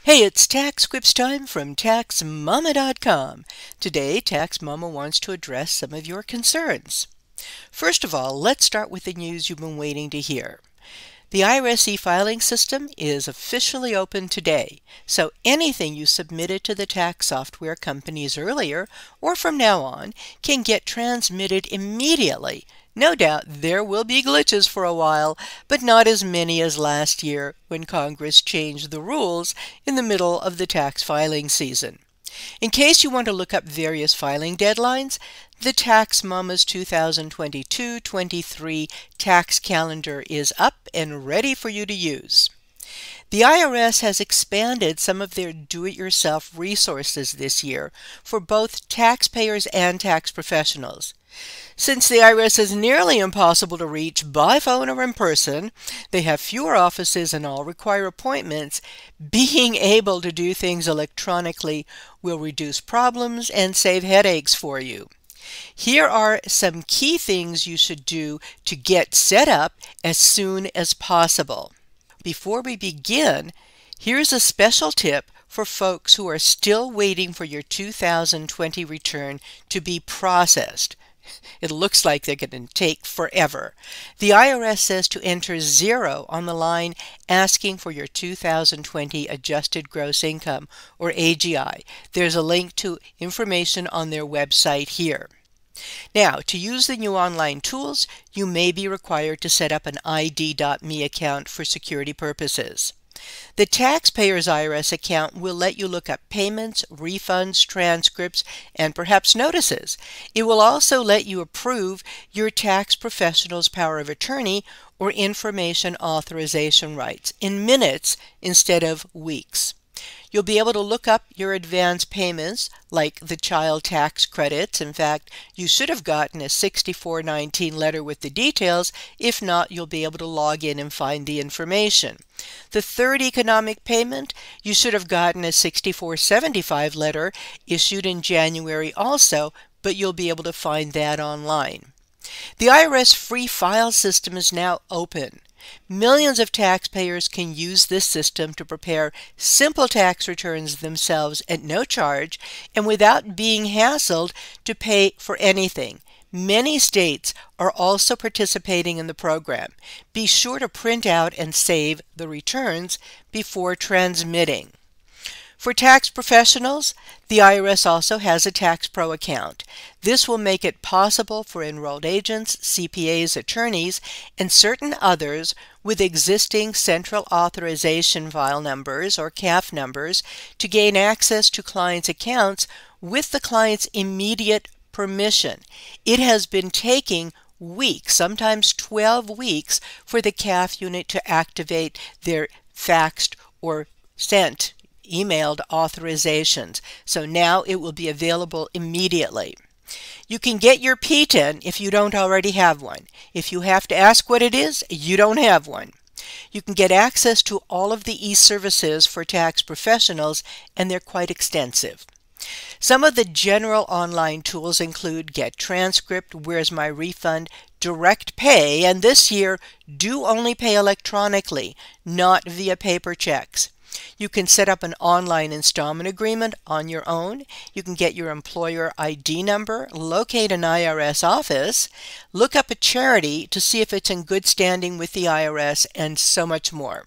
Hey, it's Taxquips time from TaxMama.com. Today, TaxMama wants to address some of your concerns. First of all, let's start with the news you've been waiting to hear. The IRS e-filing system is officially open today, so anything you submitted to the tax software companies earlier or from now on can get transmitted immediately. No doubt there will be glitches for a while, but not as many as last year when Congress changed the rules in the middle of the tax filing season. In case you want to look up various filing deadlines, the TaxMama's 2022-23 tax calendar is up and ready for you to use. The IRS has expanded some of their do-it-yourself resources this year for both taxpayers and tax professionals. Since the IRS is nearly impossible to reach by phone or in person, they have fewer offices and all require appointments. Being able to do things electronically will reduce problems and save headaches for you. Here are some key things you should do to get set up as soon as possible. Before we begin, here's a special tip for folks who are still waiting for your 2020 return to be processed. It looks like they're going to take forever. The IRS says to enter 0 on the line asking for your 2020 adjusted gross income, or AGI. There's a link to information on their website here. Now, to use the new online tools, you may be required to set up an ID.me account for security purposes. The taxpayer's IRS account will let you look up payments, refunds, transcripts, and perhaps notices. It will also let you approve your tax professional's power of attorney or information authorization rights in minutes instead of weeks. You'll be able to look up your advance payments, like the child tax credits. In fact, you should have gotten a 6419 letter with the details. If not, you'll be able to log in and find the information. The third economic payment, you should have gotten a 6475 letter issued in January also, but you'll be able to find that online. The IRS free file system is now open. Millions of taxpayers can use this system to prepare simple tax returns themselves at no charge and without being hassled to pay for anything. Many states are also participating in the program. Be sure to print out and save the returns before transmitting. For tax professionals, the IRS also has a Tax Pro account. This will make it possible for enrolled agents, CPAs, attorneys, and certain others with existing Central Authorization File numbers or CAF numbers to gain access to clients' accounts with the client's immediate permission. It has been taking weeks, sometimes 12 weeks, for the CAF unit to activate their faxed or sent emailed authorizations. So now it will be available immediately. You can get your P10 if you don't already have one. If you have to ask what it is, you don't have one. You can get access to all of the e-services for tax professionals, and they're quite extensive. Some of the general online tools include Get Transcript, Where's My Refund, Direct Pay, and this year, do only pay electronically, not via paper checks. You can set up an online installment agreement on your own. You can get your employer ID number, locate an IRS office, look up a charity to see if it's in good standing with the IRS, and so much more.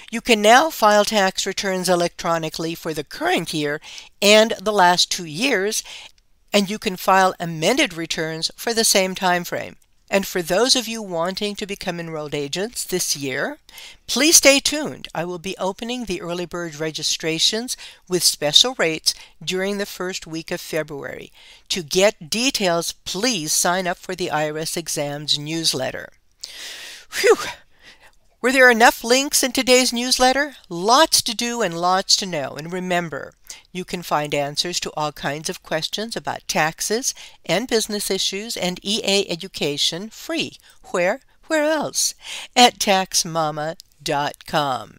You can now file tax returns electronically for the current year and the last 2 years, and you can file amended returns for the same time frame. And for those of you wanting to become enrolled agents this year, please stay tuned. I will be opening the early bird registrations with special rates during the first week of February. To get details, please sign up for the IRS Exams newsletter. Whew! Were there enough links in today's newsletter? Lots to do and lots to know. And remember, you can find answers to all kinds of questions about taxes and business issues and EA education free. Where else? At TaxMama.com.